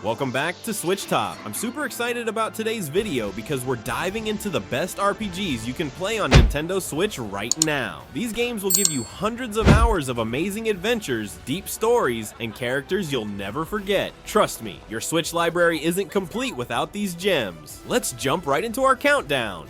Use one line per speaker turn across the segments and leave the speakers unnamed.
Welcome back to Switch Top. I'm super excited about today's video because we're diving into the best RPGs you can play on Nintendo Switch right now. These games will give you hundreds of hours of amazing adventures, deep stories, and characters you'll never forget. Trust me, your Switch library isn't complete without these gems. Let's jump right into our countdown.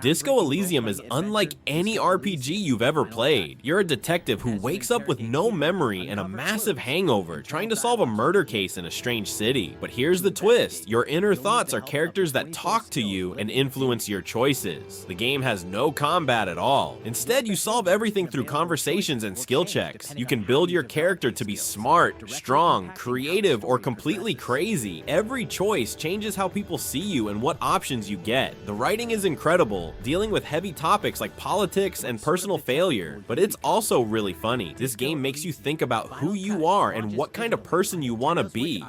Disco Elysium is unlike any RPG you've ever played. You're a detective who wakes up with no memory and a massive hangover, trying to solve a murder case in a strange city. But here's the twist: your inner thoughts are characters that talk to you and influence your choices. The game has no combat at all. Instead, you solve everything through conversations and skill checks. You can build your character to be smart, strong, creative, or completely crazy. Every choice changes how people see you and what options you get. The writing is incredible, dealing with heavy topics like politics and personal failure, but it's also really funny. This game makes you think about who you are and what kind of person you want to be.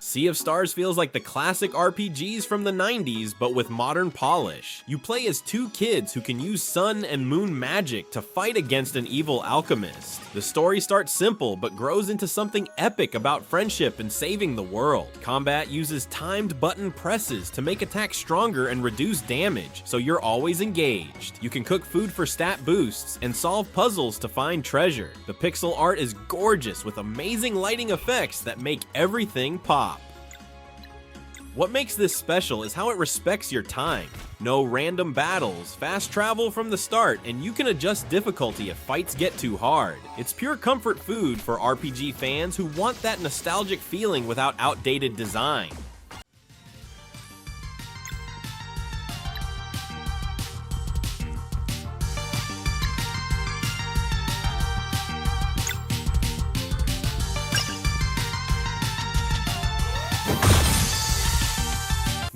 Sea of Stars feels like the classic RPGs from the 90s, but with modern polish. You play as two kids who can use sun and moon magic to fight against an evil alchemist. The story starts simple, but grows into something epic about friendship and saving the world. Combat uses timed button presses to make attacks stronger and reduce damage, so you're always engaged. You can cook food for stat boosts and solve puzzles to find treasure. The pixel art is gorgeous with amazing lighting effects that make everything pop. What makes this special is how it respects your time. No random battles, fast travel from the start, and you can adjust difficulty if fights get too hard. It's pure comfort food for RPG fans who want that nostalgic feeling without outdated design.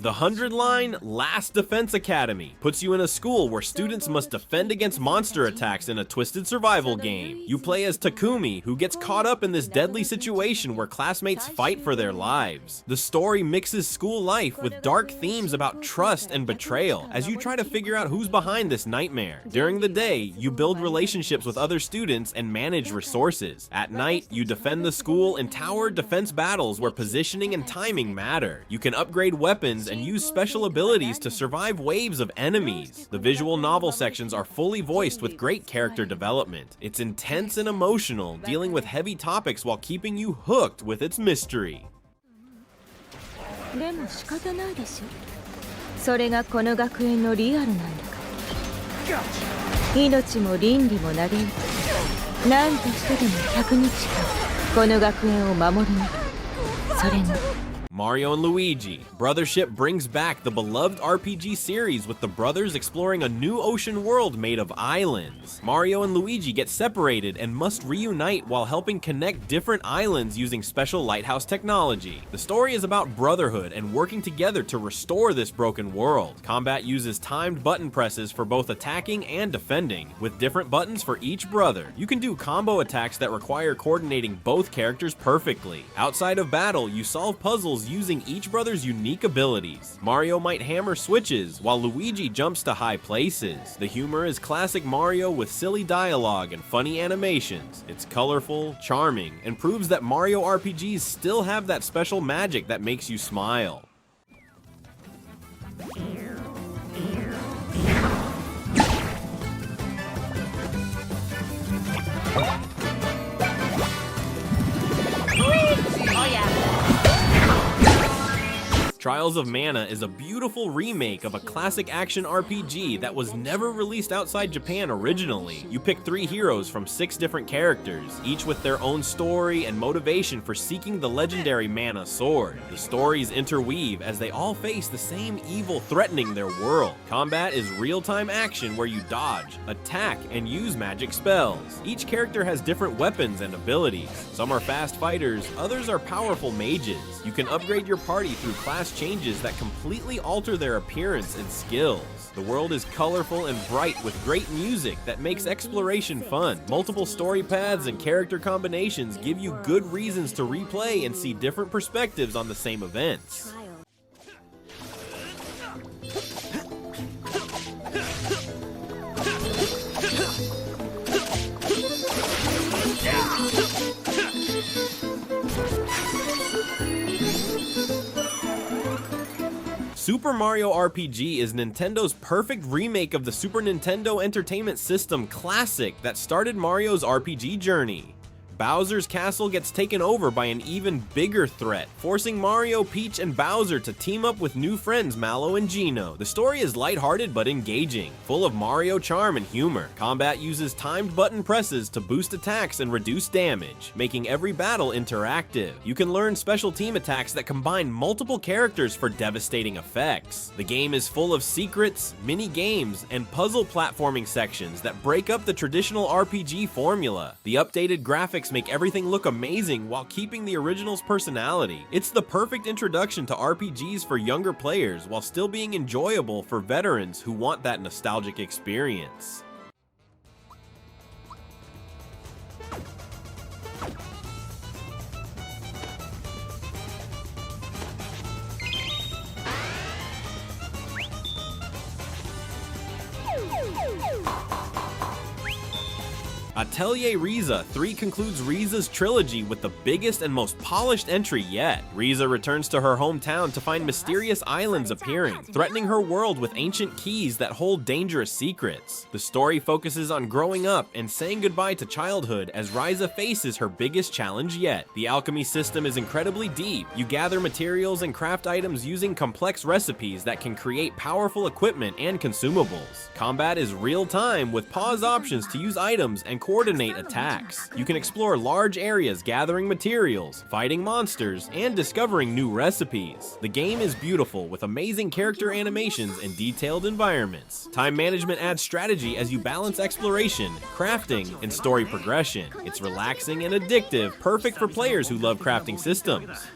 The 100-line Last Defense Academy puts you in a school where students must defend against monster attacks in a twisted survival game. You play as Takumi, who gets caught up in this deadly situation where classmates fight for their lives. The story mixes school life with dark themes about trust and betrayal as you try to figure out who's behind this nightmare. During the day, you build relationships with other students and manage resources. At night, you defend the school in tower defense battles where positioning and timing matter. You can upgrade weapons and use special abilities to survive waves of enemies. The visual novel sections are fully voiced with great character development. It's intense and emotional, dealing with heavy topics while keeping you hooked with its mystery.
でも仕方ないでしょ。それがこの学園のリアルなんだから。命も倫理も投げ打って、何としてでも100日間この学園を守り抜く。それが
Mario and Luigi. Brothership brings back the beloved RPG series with the brothers exploring a new ocean world made of islands. Mario and Luigi get separated and must reunite while helping connect different islands using special lighthouse technology. The story is about brotherhood and working together to restore this broken world. Combat uses timed button presses for both attacking and defending, with different buttons for each brother. You can do combo attacks that require coordinating both characters perfectly. Outside of battle, you solve puzzles using each brother's unique abilities. Mario might hammer switches, while Luigi jumps to high places. The humor is classic Mario with silly dialogue and funny animations. It's colorful, charming, and proves that Mario RPGs still have that special magic that makes you smile. Trials of Mana is a beautiful remake of a classic action RPG that was never released outside Japan originally. You pick 3 heroes from 6 different characters, each with their own story and motivation for seeking the legendary Mana Sword. The stories interweave as they all face the same evil threatening their world. Combat is real-time action where you dodge, attack, and use magic spells. Each character has different weapons and abilities. Some are fast fighters, others are powerful mages. You can upgrade your party through class fast changes that completely alter their appearance and skills. The world is colorful and bright with great music that makes exploration fun. Multiple story paths and character combinations give you good reasons to replay and see different perspectives on the same events. Super Mario RPG is Nintendo's perfect remake of the Super Nintendo Entertainment System classic that started Mario's RPG journey. Bowser's castle gets taken over by an even bigger threat, forcing Mario, Peach, and Bowser to team up with new friends Mallow and Geno. The story is lighthearted but engaging, full of Mario charm and humor. Combat uses timed button presses to boost attacks and reduce damage, making every battle interactive. You can learn special team attacks that combine multiple characters for devastating effects. The game is full of secrets, mini-games, and puzzle platforming sections that break up the traditional RPG formula. The updated graphics make everything look amazing while keeping the original's personality. It's the perfect introduction to RPGs for younger players while still being enjoyable for veterans who want that nostalgic experience. Atelier Ryza 3 concludes Ryza's trilogy with the biggest and most polished entry yet. Ryza returns to her hometown to find mysterious islands appearing, threatening her world with ancient keys that hold dangerous secrets. The story focuses on growing up and saying goodbye to childhood as Ryza faces her biggest challenge yet. The alchemy system is incredibly deep. You gather materials and craft items using complex recipes that can create powerful equipment and consumables. Combat is real-time with pause options to use items and coordinate attacks. You can explore large areas gathering materials, fighting monsters, and discovering new recipes. The game is beautiful with amazing character animations and detailed environments. Time management adds strategy as you balance exploration, crafting, and story progression. It's relaxing and addictive, perfect for players who love crafting systems.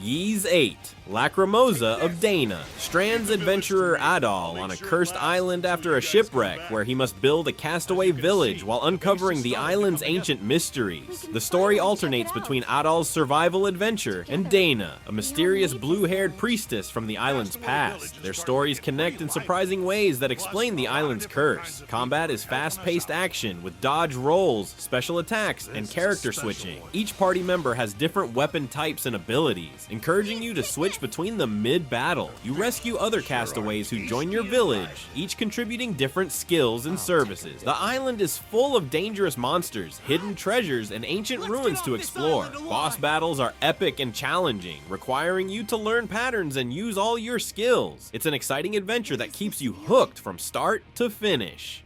Ys 8, Lacrimosa of Dana, strands adventurer Adol on a cursed island after a shipwreck where he must build a castaway village while uncovering the island's ancient mysteries. The story alternates between Adol's survival adventure and Dana, a mysterious blue-haired priestess from the island's past. Their stories connect in surprising ways that explain the island's curse. Combat is fast-paced action with dodge rolls, special attacks, and character switching. Each party member has different weapon types and abilities, encouraging you to switch between them mid-battle. You rescue other castaways who join your village, each contributing different skills and services. The island is full of dangerous monsters, hidden treasures, and ancient ruins to explore. Boss battles are epic and challenging, requiring you to learn patterns and use all your skills. It's an exciting adventure that keeps you hooked from start to finish.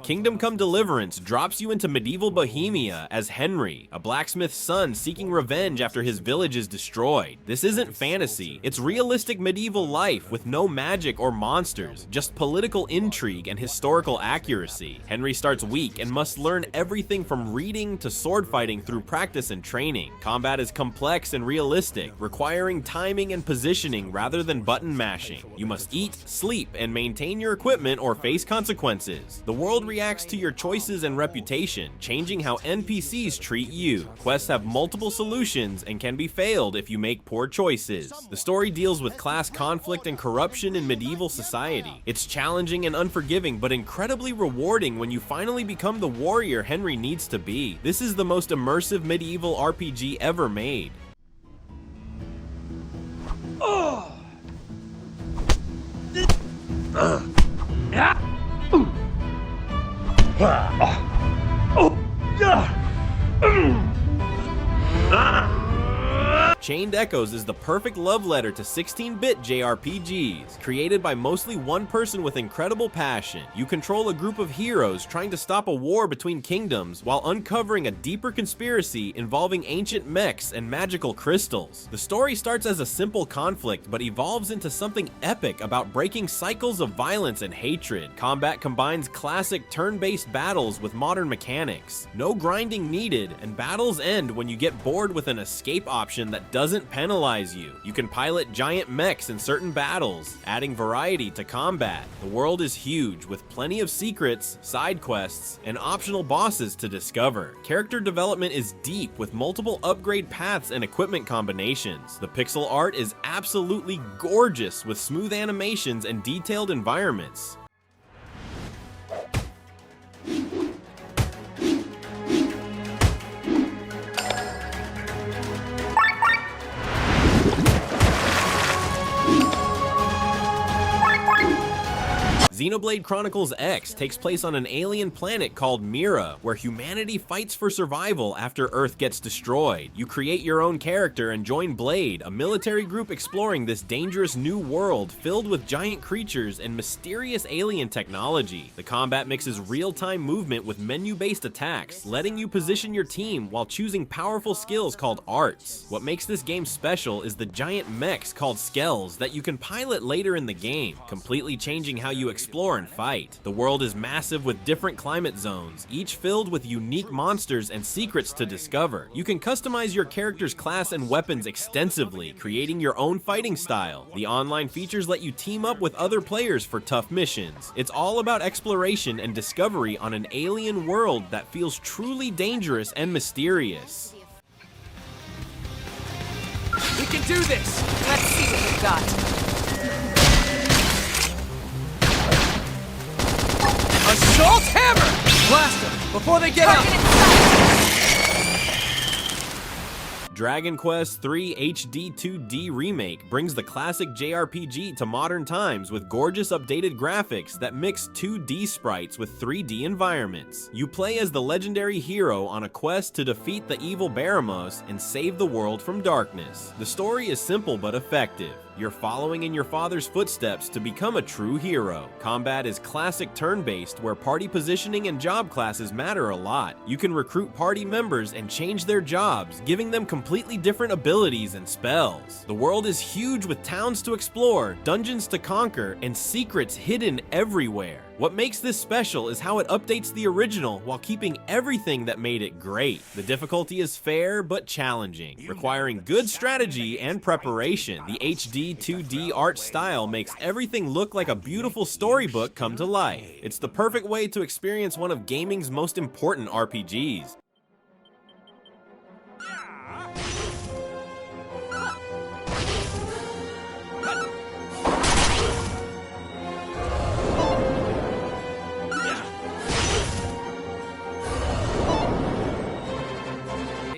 Kingdom Come Deliverance drops you into medieval Bohemia as Henry, a blacksmith's son seeking revenge after his village is destroyed. This isn't fantasy, it's realistic medieval life with no magic or monsters, just political intrigue and historical accuracy. Henry starts weak and must learn everything from reading to sword fighting through practice and training. Combat is complex and realistic, requiring timing and positioning rather than button mashing. You must eat, sleep, and maintain your equipment or face consequences. The world reacts to your choices and reputation, changing how NPCs treat you. Quests have multiple solutions and can be failed if you make poor choices. The story deals with class conflict and corruption in medieval society. It's challenging and unforgiving, but incredibly rewarding when you finally become the warrior Henry needs to be. This is the most immersive medieval RPG ever made. Chained Echoes is the perfect love letter to 16-bit JRPGs. Created by mostly one person with incredible passion, you control a group of heroes trying to stop a war between kingdoms while uncovering a deeper conspiracy involving ancient mechs and magical crystals. The story starts as a simple conflict but evolves into something epic about breaking cycles of violence and hatred. Combat combines classic turn-based battles with modern mechanics. No grinding needed, and battles end when you get bored with an escape option that doesn't penalize you. You can pilot giant mechs in certain battles, adding variety to combat. The world is huge, with plenty of secrets, side quests, and optional bosses to discover. Character development is deep, with multiple upgrade paths and equipment combinations. The pixel art is absolutely gorgeous, with smooth animations and detailed environments. Xenoblade Chronicles X takes place on an alien planet called Mira, where humanity fights for survival after Earth gets destroyed. You create your own character and join Blade, a military group exploring this dangerous new world filled with giant creatures and mysterious alien technology. The combat mixes real-time movement with menu-based attacks, letting you position your team while choosing powerful skills called arts. What makes this game special is the giant mechs called skells that you can pilot later in the game, completely changing how you explore and fight. The world is massive with different climate zones, each filled with unique monsters and secrets to discover. You can customize your character's class and weapons extensively, creating your own fighting style. The online features let you team up with other players for tough missions. It's all about exploration and discovery on an alien world that feels truly dangerous and mysterious.
We can do this! Let's see what we've got. Assault hammer! Blast them before they get out!
Dragon Quest III HD 2D Remake brings the classic JRPG to modern times with gorgeous updated graphics that mix 2D sprites with 3D environments. You play as the legendary hero on a quest to defeat the evil Baramos and save the world from darkness. The story is simple but effective. You're following in your father's footsteps to become a true hero. Combat is classic turn-based, where party positioning and job classes matter a lot. You can recruit party members and change their jobs, giving them completely different abilities and spells. The world is huge with towns to explore, dungeons to conquer, and secrets hidden everywhere. What makes this special is how it updates the original while keeping everything that made it great. The difficulty is fair but challenging, requiring good strategy and preparation. The HD 2D art style makes everything look like a beautiful storybook come to life. It's the perfect way to experience one of gaming's most important RPGs.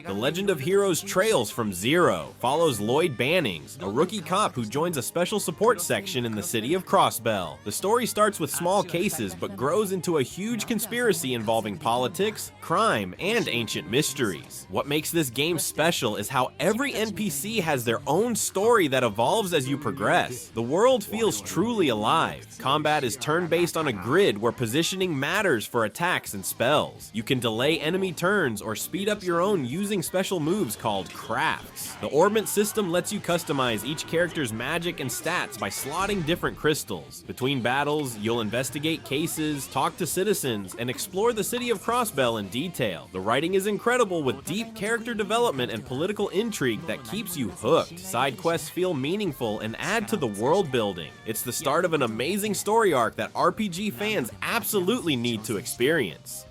The Legend of Heroes Trails from Zero follows Lloyd Bannings, a rookie cop who joins a special support section in the city of Crossbell. The story starts with small cases but grows into a huge conspiracy involving politics, crime, and ancient mysteries. What makes this game special is how every NPC has their own story that evolves as you progress. The world feels truly alive. Combat is turn-based on a grid where positioning matters for attacks and spells. You can delay enemy turns or speed up your own using special moves called crafts. The orbment system lets you customize each character's magic and stats by slotting different crystals. Between battles, you'll investigate cases, talk to citizens, and explore the city of Crossbell in detail. The writing is incredible with deep character development and political intrigue that keeps you hooked. Side quests feel meaningful and add to the world building. It's the start of an amazing story arc that RPG fans absolutely need to experience.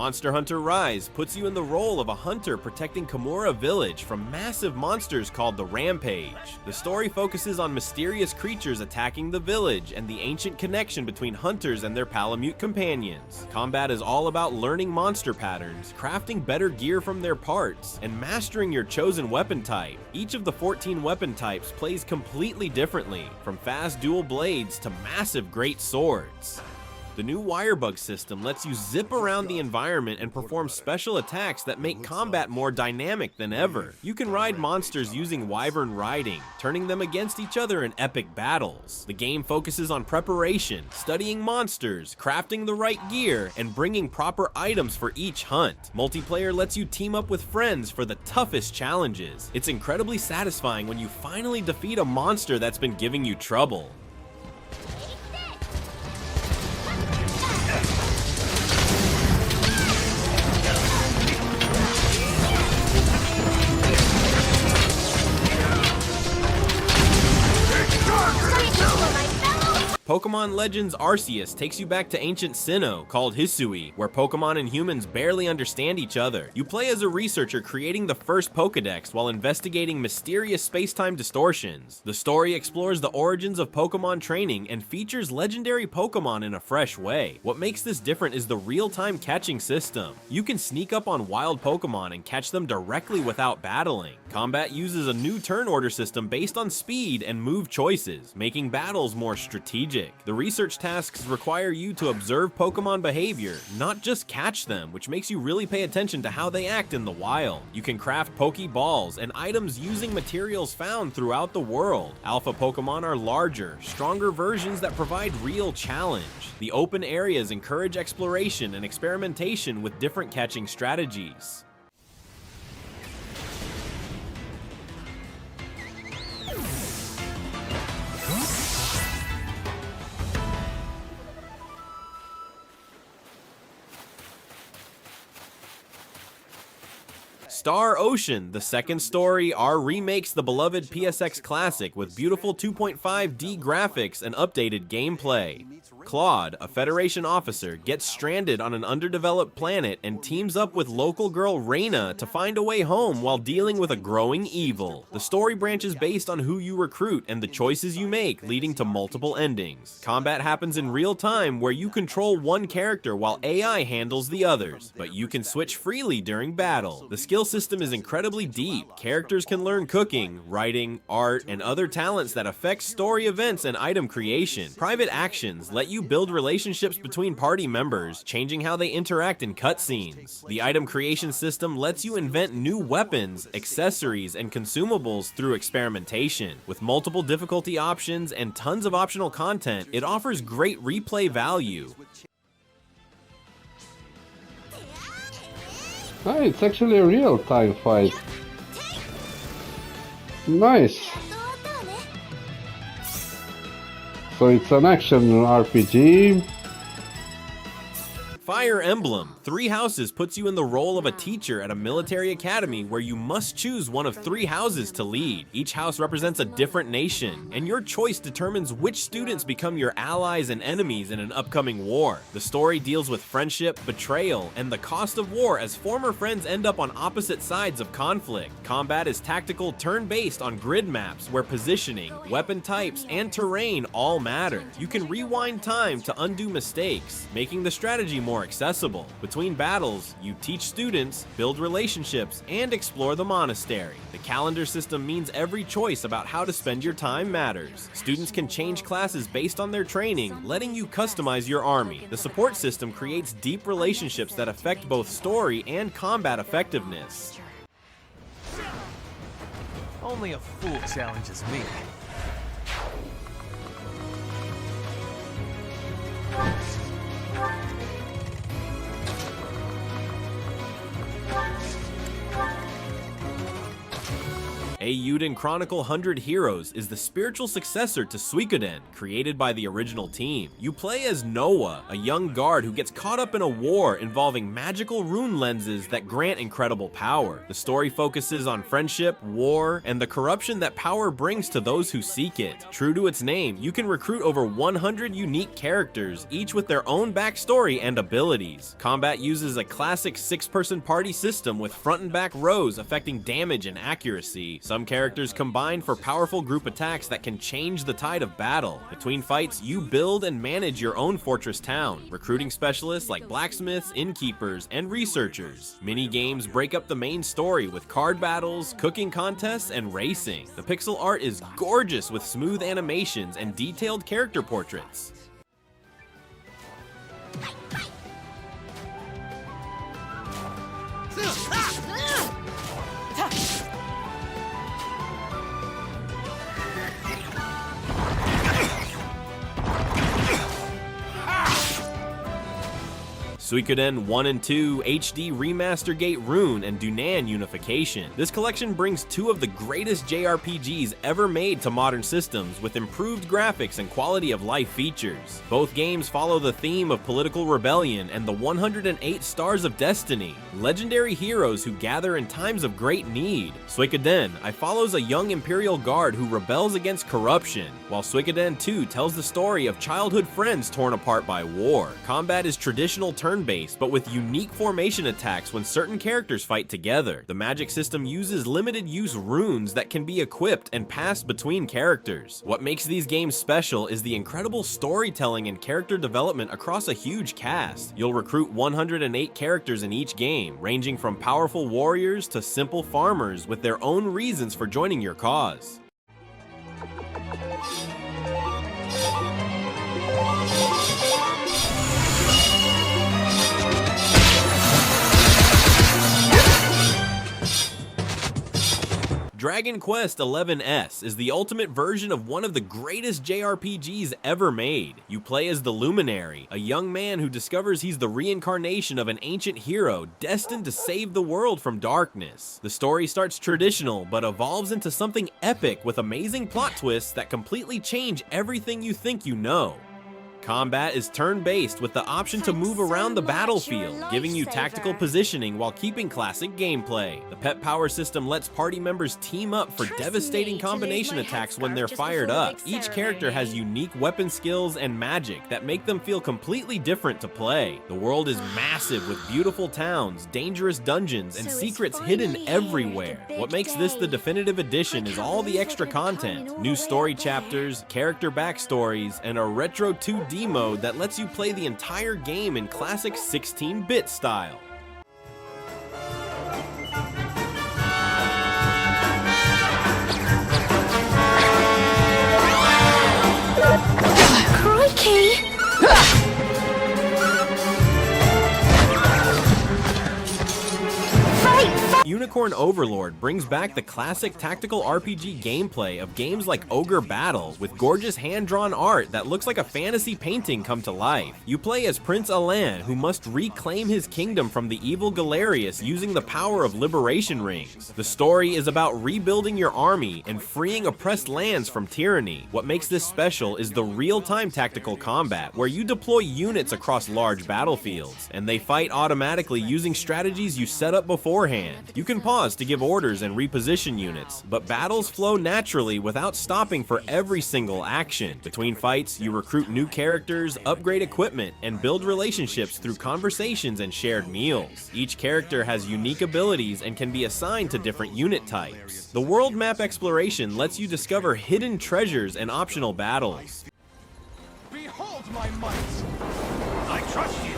Monster Hunter Rise puts you in the role of a hunter protecting Kimura Village from massive monsters called the Rampage. The story focuses on mysterious creatures attacking the village and the ancient connection between hunters and their Palamute companions. Combat is all about learning monster patterns, crafting better gear from their parts, and mastering your chosen weapon type. Each of the 14 weapon types plays completely differently, from fast dual blades to massive great swords. The new Wirebug system lets you zip around the environment and perform special attacks that make combat more dynamic than ever. You can ride monsters using wyvern riding, turning them against each other in epic battles. The game focuses on preparation, studying monsters, crafting the right gear, and bringing proper items for each hunt. Multiplayer lets you team up with friends for the toughest challenges. It's incredibly satisfying when you finally defeat a monster that's been giving you trouble. Pokémon Legends Arceus takes you back to ancient Sinnoh, called Hisui, where Pokémon and humans barely understand each other. You play as a researcher creating the first Pokédex while investigating mysterious space-time distortions. The story explores the origins of Pokémon training and features legendary Pokémon in a fresh way. What makes this different is the real-time catching system. You can sneak up on wild Pokémon and catch them directly without battling. Combat uses a new turn order system based on speed and move choices, making battles more strategic. The research tasks require you to observe Pokémon behavior, not just catch them, which makes you really pay attention to how they act in the wild. You can craft Pokeballs and items using materials found throughout the world. Alpha Pokémon are larger, stronger versions that provide real challenge. The open areas encourage exploration and experimentation with different catching strategies. Star Ocean, the second story, remakes the beloved PSX classic with beautiful 2.5D graphics and updated gameplay. Claude, a Federation officer, gets stranded on an underdeveloped planet and teams up with local girl Reyna to find a way home while dealing with a growing evil. The story branches based on who you recruit and the choices you make, leading to multiple endings. Combat happens in real time where you control one character while AI handles the others, but you can switch freely during battle. The skill system is incredibly deep. Characters can learn cooking, writing, art, and other talents that affect story events and item creation. Private actions let you build relationships between party members, changing how they interact in cutscenes. The item creation system lets you invent new weapons, accessories, and consumables through experimentation. With multiple difficulty options and tons of optional content, it offers great replay value.
Ah, it's actually a real-time fight. Nice. So it's an action RPG.
Fire Emblem, 3 Houses puts you in the role of a teacher at a military academy where you must choose one of 3 houses to lead. Each house represents a different nation, and your choice determines which students become your allies and enemies in an upcoming war. The story deals with friendship, betrayal, and the cost of war as former friends end up on opposite sides of conflict. Combat is tactical, turn-based on grid maps where positioning, weapon types, and terrain all matter. You can rewind time to undo mistakes, making the strategy more accessible. Between battles, you teach students, build relationships, and explore the monastery. The calendar system means every choice about how to spend your time matters. Students can change classes based on their training, letting you customize your army. The support system creates deep relationships that affect both story and combat effectiveness.
Only a fool challenges me.
Eiyuden Chronicle 100 Heroes is the spiritual successor to Suikoden, created by the original team. You play as Noah, a young guard who gets caught up in a war involving magical rune lenses that grant incredible power. The story focuses on friendship, war, and the corruption that power brings to those who seek it. True to its name, you can recruit over 100 unique characters, each with their own backstory and abilities. Combat uses a classic 6-person party system with front and back rows affecting damage and accuracy. Some characters combine for powerful group attacks that can change the tide of battle. Between fights, you build and manage your own fortress town, recruiting specialists like blacksmiths, innkeepers, and researchers. Mini-games break up the main story with card battles, cooking contests, and racing. The pixel art is gorgeous with smooth animations and detailed character portraits. Suikoden 1 and 2, HD Remaster Gate Rune, and Dunan Unification. This collection brings two of the greatest JRPGs ever made to modern systems with improved graphics and quality of life features. Both games follow the theme of political rebellion and the 108 Stars of Destiny, legendary heroes who gather in times of great need. Suikoden follows a young Imperial Guard who rebels against corruption, while Suikoden 2 tells the story of childhood friends torn apart by war. Combat is traditional turn-based, but with unique formation attacks when certain characters fight together. The magic system uses limited-use runes that can be equipped and passed between characters. What makes these games special is the incredible storytelling and character development across a huge cast. You'll recruit 108 characters in each game, ranging from powerful warriors to simple farmers with their own reasons for joining your cause. Dragon Quest XI's is the ultimate version of one of the greatest JRPGs ever made. You play as the Luminary, a young man who discovers he's the reincarnation of an ancient hero destined to save the world from darkness. The story starts traditional but evolves into something epic with amazing plot twists that completely change everything you think you know. Combat is turn-based with the option to move around the battlefield, giving you tactical positioning while keeping classic gameplay. The pet power system lets party members team up for devastating combination attacks when they're fired up. Each character has unique weapon skills and magic that make them feel completely different to play. The world is massive with beautiful towns, dangerous dungeons, and secrets hidden everywhere. What makes this the definitive edition is all the extra content, new story chapters, character backstories, and a retro 2D mode that lets you play the entire game in classic 16-bit style.
Crikey!
Unicorn Overlord brings back the classic tactical RPG gameplay of games like Ogre Battle, with gorgeous hand-drawn art that looks like a fantasy painting come to life. You play as Prince Alan, who must reclaim his kingdom from the evil Galerius using the power of liberation rings. The story is about rebuilding your army and freeing oppressed lands from tyranny. What makes this special is the real-time tactical combat, where you deploy units across large battlefields, and they fight automatically using strategies you set up beforehand. You can pause to give orders and reposition units, but battles flow naturally without stopping for every single action. Between fights, you recruit new characters, upgrade equipment, and build relationships through conversations and shared meals. Each character has unique abilities and can be assigned to different unit types. The world map exploration lets you discover hidden treasures and optional battles.
Behold my might! I trust you!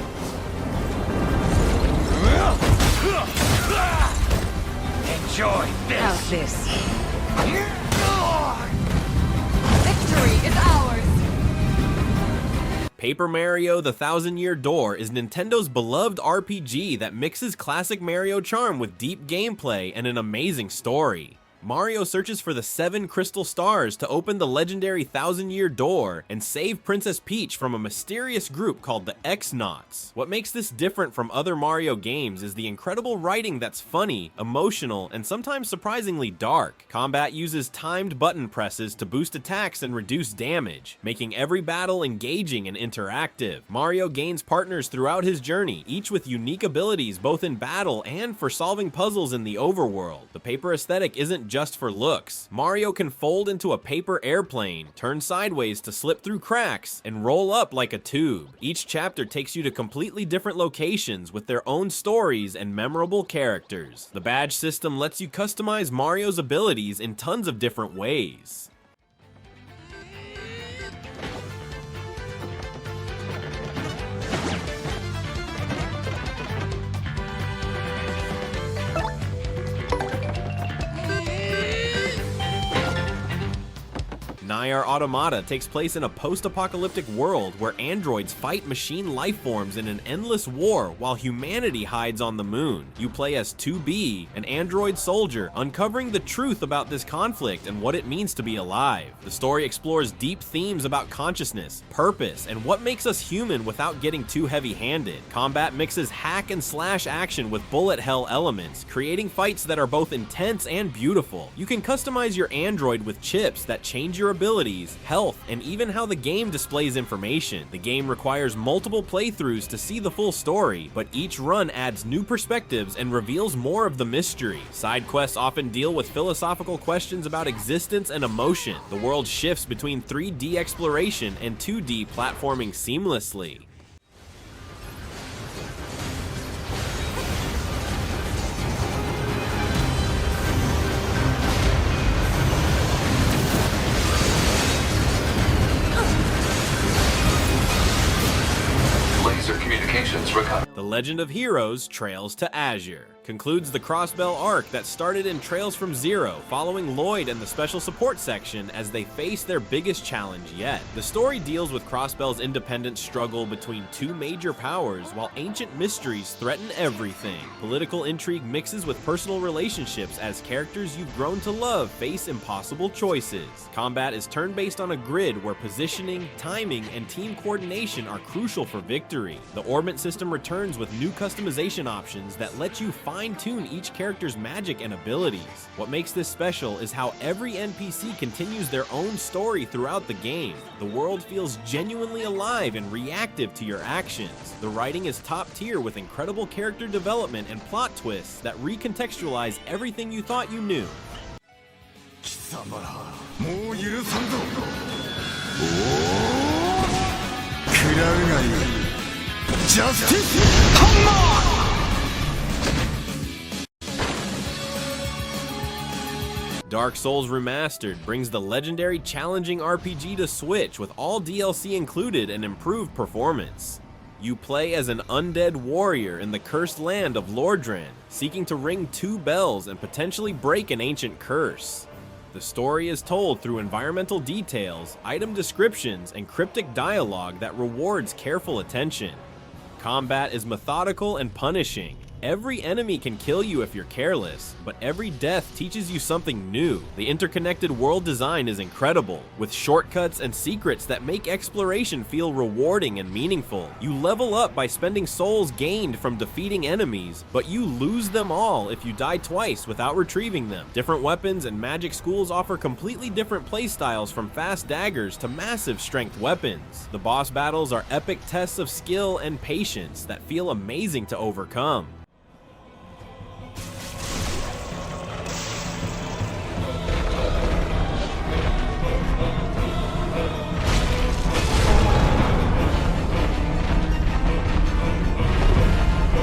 Enjoy this!
How's this?
Victory is ours!
Paper Mario: The Thousand-Year Door is Nintendo's beloved RPG that mixes classic Mario charm with deep gameplay and an amazing story. Mario searches for the 7 crystal stars to open the legendary 1000-year door and save Princess Peach from a mysterious group called the X-Nauts. What makes this different from other Mario games is the incredible writing that's funny, emotional, and sometimes surprisingly dark. Combat uses timed button presses to boost attacks and reduce damage, making every battle engaging and interactive. Mario gains partners throughout his journey, each with unique abilities both in battle and for solving puzzles in the overworld. The paper aesthetic isn't just for looks. Mario can fold into a paper airplane, turn sideways to slip through cracks, and roll up like a tube. Each chapter takes you to completely different locations with their own stories and memorable characters. The badge system lets you customize Mario's abilities in tons of different ways. NieR Automata takes place in a post-apocalyptic world where androids fight machine life forms in an endless war while humanity hides on the moon. You play as 2B, an android soldier, uncovering the truth about this conflict and what it means to be alive. The story explores deep themes about consciousness, purpose, and what makes us human without getting too heavy-handed. Combat mixes hack and slash action with bullet hell elements, creating fights that are both intense and beautiful. You can customize your android with chips that change your abilities, health, and even how the game displays information. The game requires multiple playthroughs to see the full story, but each run adds new perspectives and reveals more of the mystery. Side quests often deal with philosophical questions about existence and emotion. The world shifts between 3D exploration and 2D platforming seamlessly.
Communications recovered.
The Legend of Heroes Trails to Azure concludes the Crossbell arc that started in Trails from Zero, following Lloyd and the special support section as they face their biggest challenge yet. The story deals with Crossbell's independent struggle between two major powers while ancient mysteries threaten everything. Political intrigue mixes with personal relationships as characters you've grown to love face impossible choices. Combat is turn-based on a grid where positioning, timing, and team coordination are crucial for victory. The Orbit system returns with new customization options that let you fine-tune each character's magic and abilities. What makes this special is how every NPC continues their own story throughout the game. The world feels genuinely alive and reactive to your actions. The writing is top tier with incredible character development and plot twists that recontextualize everything you thought you knew. Dark Souls Remastered brings the legendary challenging RPG to Switch with all DLC included and improved performance. You play as an undead warrior in the cursed land of Lordran, seeking to ring 2 bells and potentially break an ancient curse. The story is told through environmental details, item descriptions, and cryptic dialogue that rewards careful attention. Combat is methodical and punishing. Every enemy can kill you if you're careless, but every death teaches you something new. The interconnected world design is incredible, with shortcuts and secrets that make exploration feel rewarding and meaningful. You level up by spending souls gained from defeating enemies, but you lose them all if you die twice without retrieving them. Different weapons and magic schools offer completely different playstyles, from fast daggers to massive strength weapons. The boss battles are epic tests of skill and patience that feel amazing to overcome.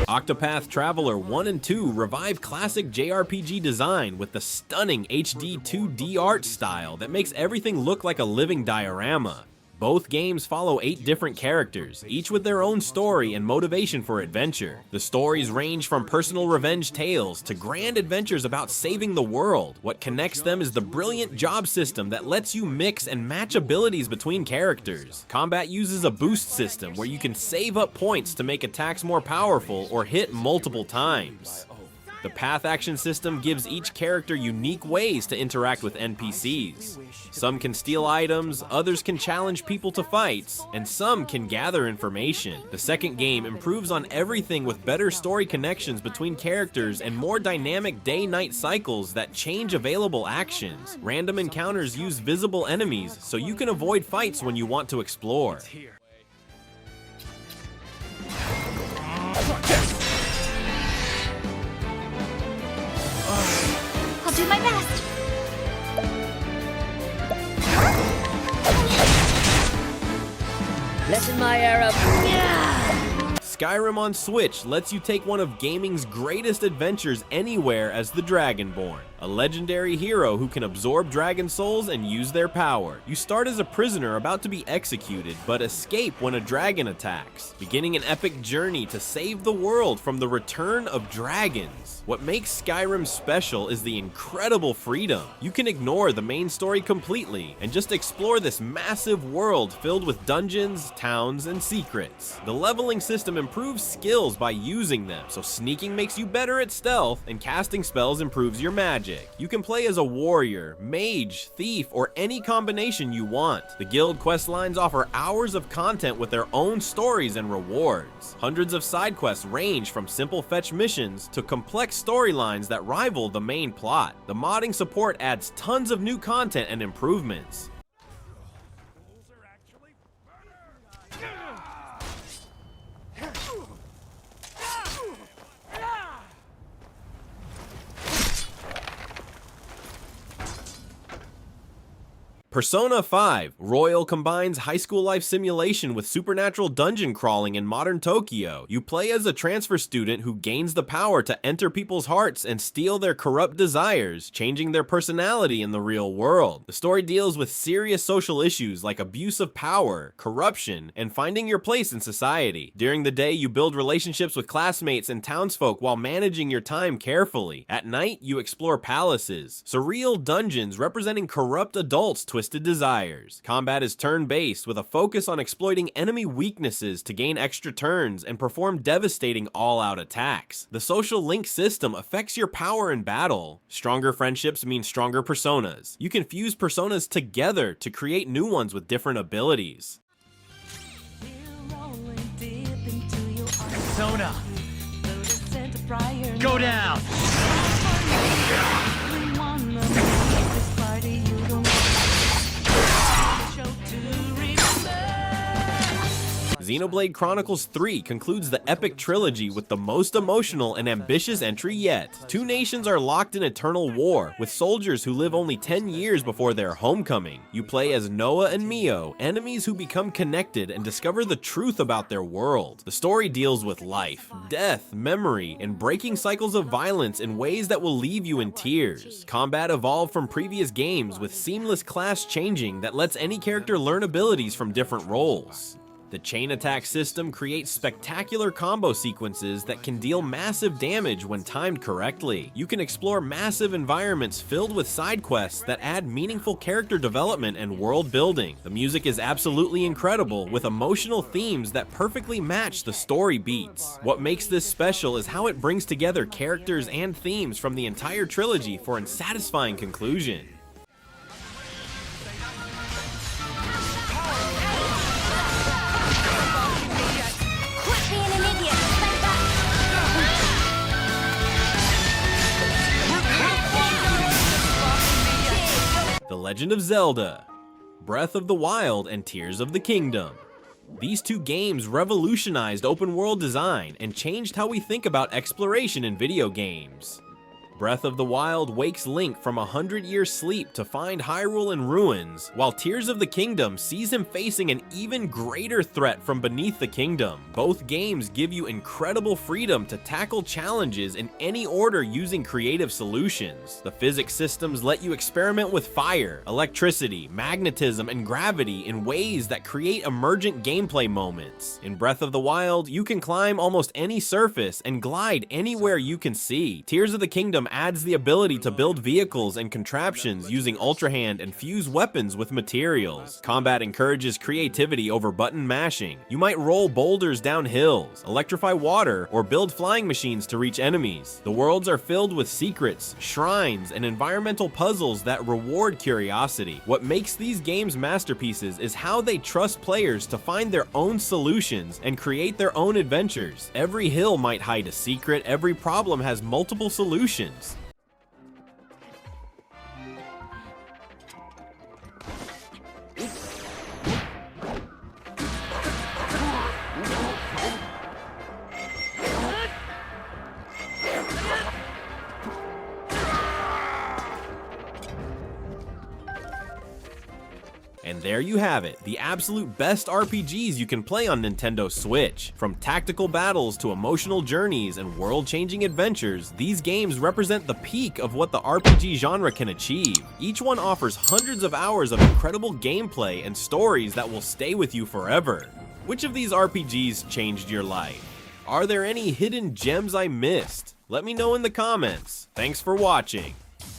Octopath Traveler 1 and 2 revive classic JRPG design with the stunning HD 2D art style that makes everything look like a living diorama. Both games follow 8 different characters, each with their own story and motivation for adventure. The stories range from personal revenge tales to grand adventures about saving the world. What connects them is the brilliant job system that lets you mix and match abilities between characters. Combat uses a boost system where you can save up points to make attacks more powerful or hit multiple times. The path action system gives each character unique ways to interact with NPCs. Some can steal items, others can challenge people to fights, and some can gather information. The second game improves on everything with better story connections between characters and more dynamic day-night cycles that change available actions. Random encounters use visible enemies, so you can avoid fights when you want to explore.
I'll do my best.
Lessen my air up.
Skyrim on Switch lets you take one of gaming's greatest adventures anywhere as the Dragonborn, a legendary hero who can absorb dragon souls and use their power. You start as a prisoner about to be executed, but escape when a dragon attacks, beginning an epic journey to save the world from the return of dragons. What makes Skyrim special is the incredible freedom. You can ignore the main story completely and just explore this massive world filled with dungeons, towns, and secrets. The leveling system improves skills by using them, so sneaking makes you better at stealth, and casting spells improves your magic. You can play as a warrior, mage, thief, or any combination you want. The guild quest lines offer hours of content with their own stories and rewards. Hundreds of side quests range from simple fetch missions to complex storylines that rival the main plot. The modding support adds tons of new content and improvements. Persona 5 Royal combines high school life simulation with supernatural dungeon crawling in modern Tokyo. You play as a transfer student who gains the power to enter people's hearts and steal their corrupt desires, changing their personality in the real world. The story deals with serious social issues like abuse of power, corruption, and finding your place in society. During the day, you build relationships with classmates and townsfolk while managing your time carefully. At night, you explore palaces, surreal dungeons representing corrupt adults' twisted desires. Combat is turn-based with a focus on exploiting enemy weaknesses to gain extra turns and perform devastating all-out attacks. The social link system affects your power in battle. Stronger friendships mean stronger personas. You can fuse personas together to create new ones with different abilities.
Persona! Go down!
Xenoblade Chronicles 3 concludes the epic trilogy with the most emotional and ambitious entry yet. Two nations are locked in eternal war, with soldiers who live only 10 years before their homecoming. You play as Noah and Mio, enemies who become connected and discover the truth about their world. The story deals with life, death, memory, and breaking cycles of violence in ways that will leave you in tears. Combat evolved from previous games with seamless class changing that lets any character learn abilities from different roles. The chain attack system creates spectacular combo sequences that can deal massive damage when timed correctly. You can explore massive environments filled with side quests that add meaningful character development and world building. The music is absolutely incredible, with emotional themes that perfectly match the story beats. What makes this special is how it brings together characters and themes from the entire trilogy for a satisfying conclusion. The Legend of Zelda, Breath of the Wild, and Tears of the Kingdom. These two games revolutionized open world design and changed how we think about exploration in video games. Breath of the Wild wakes Link from a 100-year sleep to find Hyrule in ruins, while Tears of the Kingdom sees him facing an even greater threat from beneath the kingdom. Both games give you incredible freedom to tackle challenges in any order using creative solutions. The physics systems let you experiment with fire, electricity, magnetism, and gravity in ways that create emergent gameplay moments. In Breath of the Wild, you can climb almost any surface and glide anywhere you can see. Tears of the Kingdom Elysium adds the ability to build vehicles and contraptions using Ultra Hand and fuse weapons with materials. Combat encourages creativity over button mashing. You might roll boulders down hills, electrify water, or build flying machines to reach enemies. The worlds are filled with secrets, shrines, and environmental puzzles that reward curiosity. What makes these games masterpieces is how they trust players to find their own solutions and create their own adventures. Every hill might hide a secret, every problem has multiple solutions. And there you have it, the absolute best RPGs you can play on Nintendo Switch. From tactical battles to emotional journeys and world-changing adventures, these games represent the peak of what the RPG genre can achieve. Each one offers hundreds of hours of incredible gameplay and stories that will stay with you forever. Which of these RPGs changed your life? Are there any hidden gems I missed? Let me know in the comments. Thanks for watching.